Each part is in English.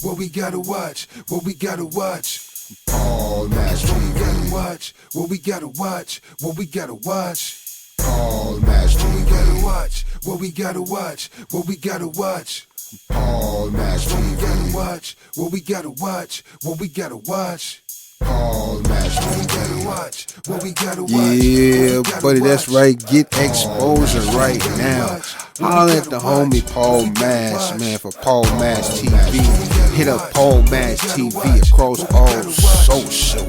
what we gotta watch, what we gotta watch. Paul Match TV. What we gotta watch, what we gotta watch, what we gotta watch. Paul Match TV. What we gotta watch, what we gotta watch, what we gotta watch. Paul Match TV. What we gotta watch, what we gotta watch, what we gotta watch. Paul Match TV. What we gotta watch, what we gotta watch. Yeah, buddy, that's right. Get exposure right now. Holler at the homie Paul Match, man, for Paul Match TV. Hit up Paul Match TV across all social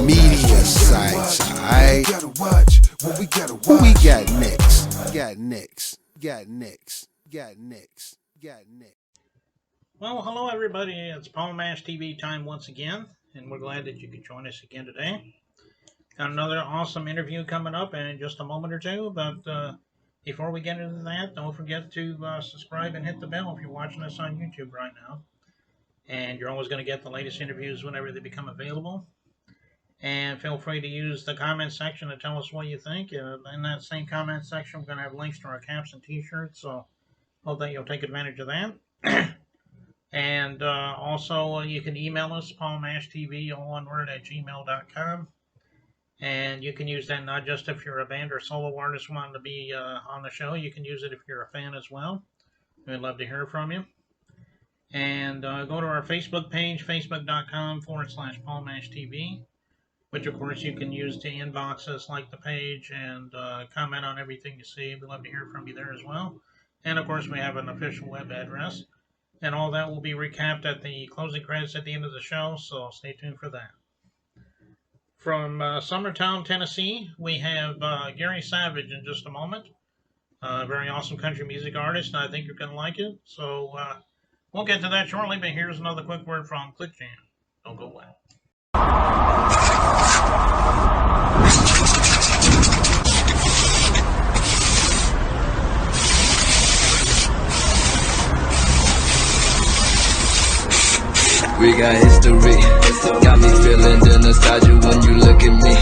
media sites, alright? Who we got next? Got next. Well, hello everybody. It's Paul Mash TV time once again, and we're glad that you could join us again today. Got another awesome interview coming up in just a moment or two, but before we get into that, don't forget to subscribe and hit the bell if you're watching us on YouTube right now. And you're always going to get the latest interviews whenever they become available. And feel free to use the comment section to tell us what you think. In that same comment section, we're going to have links to our caps and t-shirts, so hope that you'll take advantage of that. And also, you can email us, paulmashtv, all one word, at gmail.com. And you can use that not just if you're a band or solo artist wanting to be on the show. You can use it if you're a fan as well. We'd love to hear from you. And go to our Facebook page, facebook.com/paulmashtv, which, of course, you can use to inbox us, like the page, and comment on everything you see. We'd love to hear from you there as well. And, of course, we have an official web address. And all that will be recapped at the closing credits at the end of the show, so stay tuned for that. From Summertown, Tennessee, we have Gary Savage in just a moment. Very awesome country music artist, and I think you're going to like it. So we'll get to that shortly, but here's another quick word from ClickJam. Don't go away. We got history, got me feeling the nostalgia when you look at me,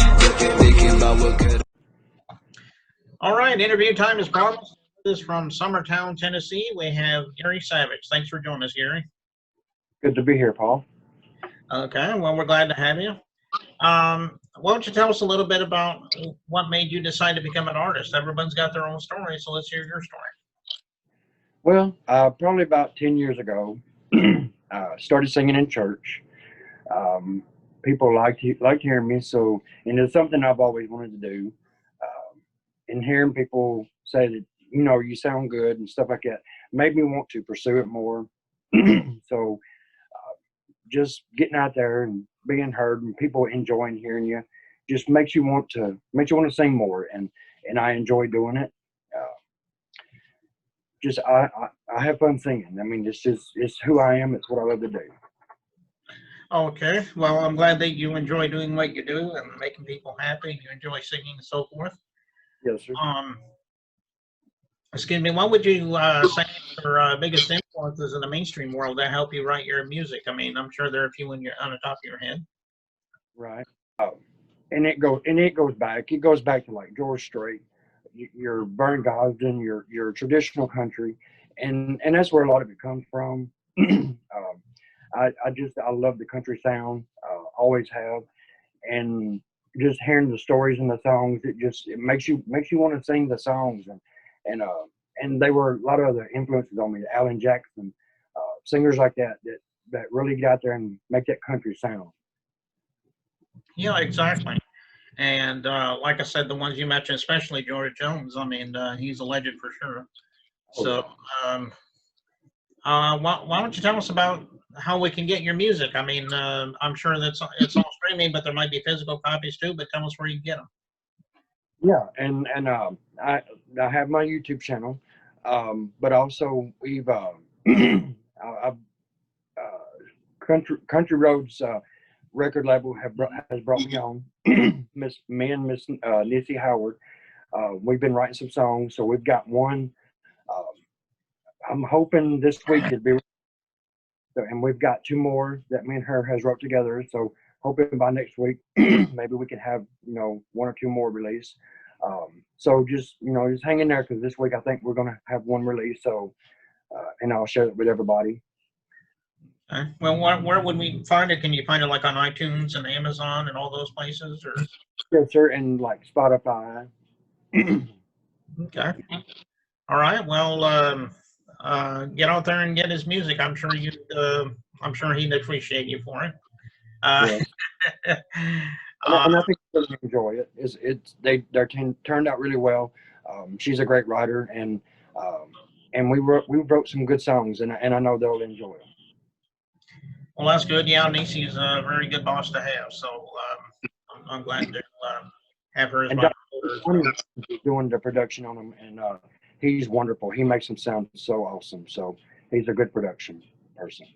thinking about what could. All right, interview time is promised. This is from Summertown, Tennessee. We have Gary Savage. Thanks for joining us, Gary. Good to be here, Paul. Okay, well, we're glad to have you. Why don't you tell us a little bit about what made you decide to become an artist? Everyone's got their own story, so let's hear your story. Well, probably about 10 years ago, started singing in church. People liked hearing me, so, and it's something I've always wanted to do. And hearing people say that, you know, you sound good and stuff like that made me want to pursue it more. So just getting out there and being heard and people enjoying hearing you just makes you want to sing more, and I enjoy doing it. I have fun singing. I mean, it's who I am. It's what I love to do. Okay, well, I'm glad that you enjoy doing what you do and making people happy, and you enjoy singing and so forth. Yes, sir. Excuse me, what would you say are your biggest influences in the mainstream world that help you write your music? I mean, I'm sure there are a few on the top of your head. Right. And it goes back. It goes back to like George Strait, your Vern Gosdin, your traditional country, and that's where a lot of it comes from. I love the country sound. Always have, and just hearing the stories and the songs, it makes you want to sing the songs, and they were a lot of other influences on me. Alan Jackson, singers like that really get out there and make that country sound. Yeah, exactly. And like I said, the ones you mentioned, especially George Jones, I mean, he's a legend for sure. So why don't you tell us about how we can get your music? I mean, I'm sure it's all streaming, but there might be physical copies too, but tell us where you can get them. Yeah, and I have my YouTube channel, but also we've Country Roads record label has brought me on. Miss Nissy Howard. We've been writing some songs, so we've got one. I'm hoping this week it'll be, and we've got two more that me and her has wrote together. So hoping by next week, maybe we can have, one or two more released. So just hang in there, because this week I think we're going to have one release. So, and I'll share it with everybody. Okay. Well, where would we find it? Can you find it like on iTunes and Amazon and all those places? Or Yes, sir, and like Spotify. okay. All right. Well, get out there and get his music. I'm sure he'd appreciate you for it. Yes, Uh, and I think you'll enjoy it. Turned out really well. She's a great writer, and we wrote some good songs, and I know they'll enjoy them. well, that's good. Yeah, Nisi's a very good boss to have. So I'm glad to have her as And my. Donnie is doing the production on them, and he's wonderful. He makes them sound so awesome. So he's a good production person.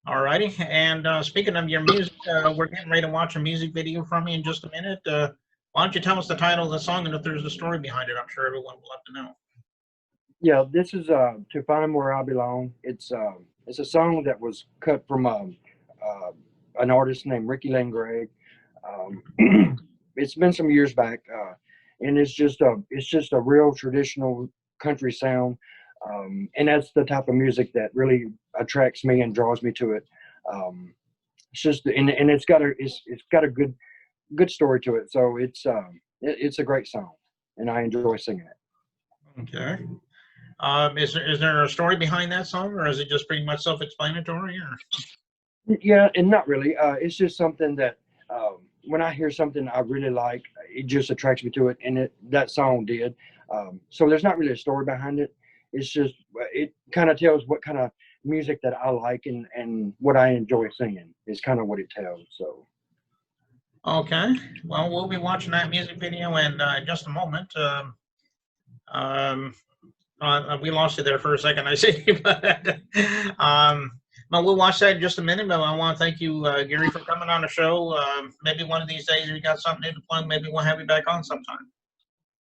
All righty. And speaking of your music, we're getting ready to watch a music video from you in just a minute. Why don't you tell us the title of the song and if there's a story behind it? I'm sure everyone will love to know. Yeah, this is "To Find Where I Belong." It's a song that was cut from an artist named Ricky Lane Gregg. It's been some years back, and it's just a real traditional country sound, and that's the type of music that really attracts me and draws me to it. It's just and it's got a good story to it, so it's a great song, and I enjoy singing it. Okay. Is there a story behind that song, or is it just pretty much self-explanatory? Or? Yeah, and not really. It's just something that when I hear something I really like, it just attracts me to it, and that song did. So there's not really a story behind it. It's just it kind of tells what kind of music that I like and what I enjoy singing is kind of what it tells. So. Okay. Well, we'll be watching that music video in just a moment. We lost you there for a second, I see. But we'll watch that in just a minute. But I want to thank you, Gary, for coming on the show. Maybe one of these days, if you got something new to plug, maybe we'll have you back on sometime.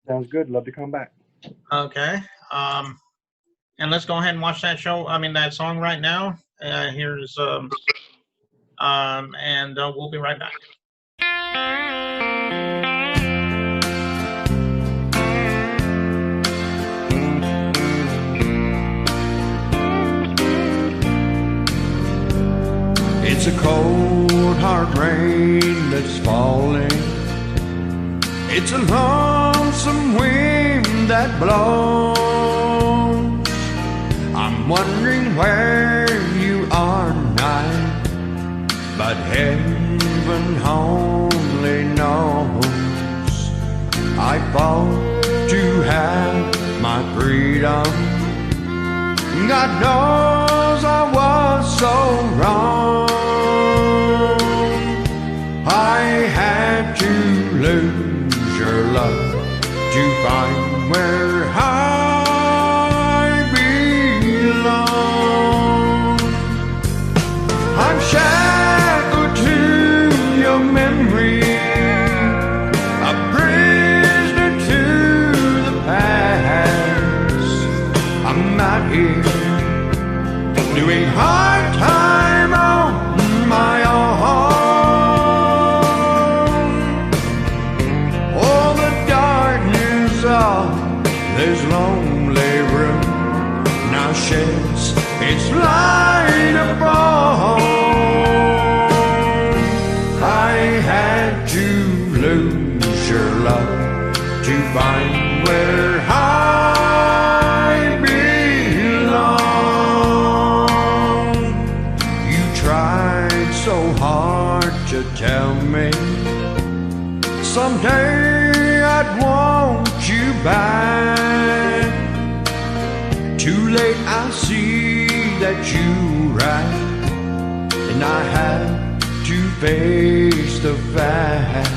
Sounds good. Love to come back. Okay. And let's go ahead and watch that song right now. Here's and we'll be right back. It's a cold, hard rain that's falling. It's a lonesome wind that blows. I'm wondering where you are tonight, but heaven only knows. I fought to have my freedom. God knows I was so wrong. I had to lose your love to find where I belong. I'm shackled to your memory, a prisoner to the past. I'm out here doing hard time on my own. Oh, the darkness of this lonely room now sheds its light upon. I had to lose your love to find where I belong. You tried so hard to tell me someday I'd want you back. Too late, I see that you right, and I have to face the fact.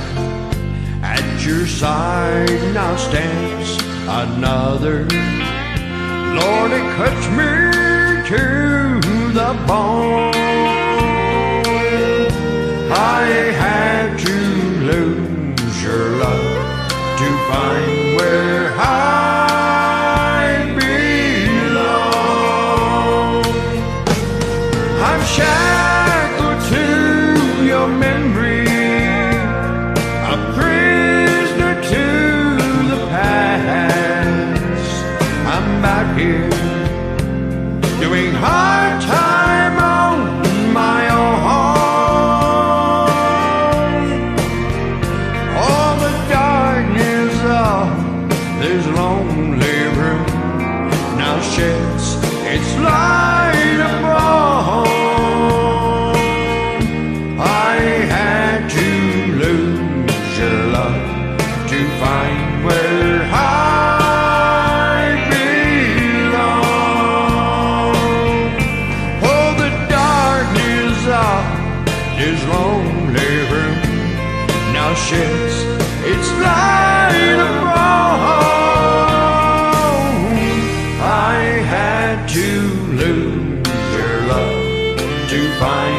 At your side now stands another. Lord, it cuts me to the bone. I had to lose your love to find where I belong. I'm shackled to your memory, a prisoner to the past. I'm out here doing hard time on use your love to find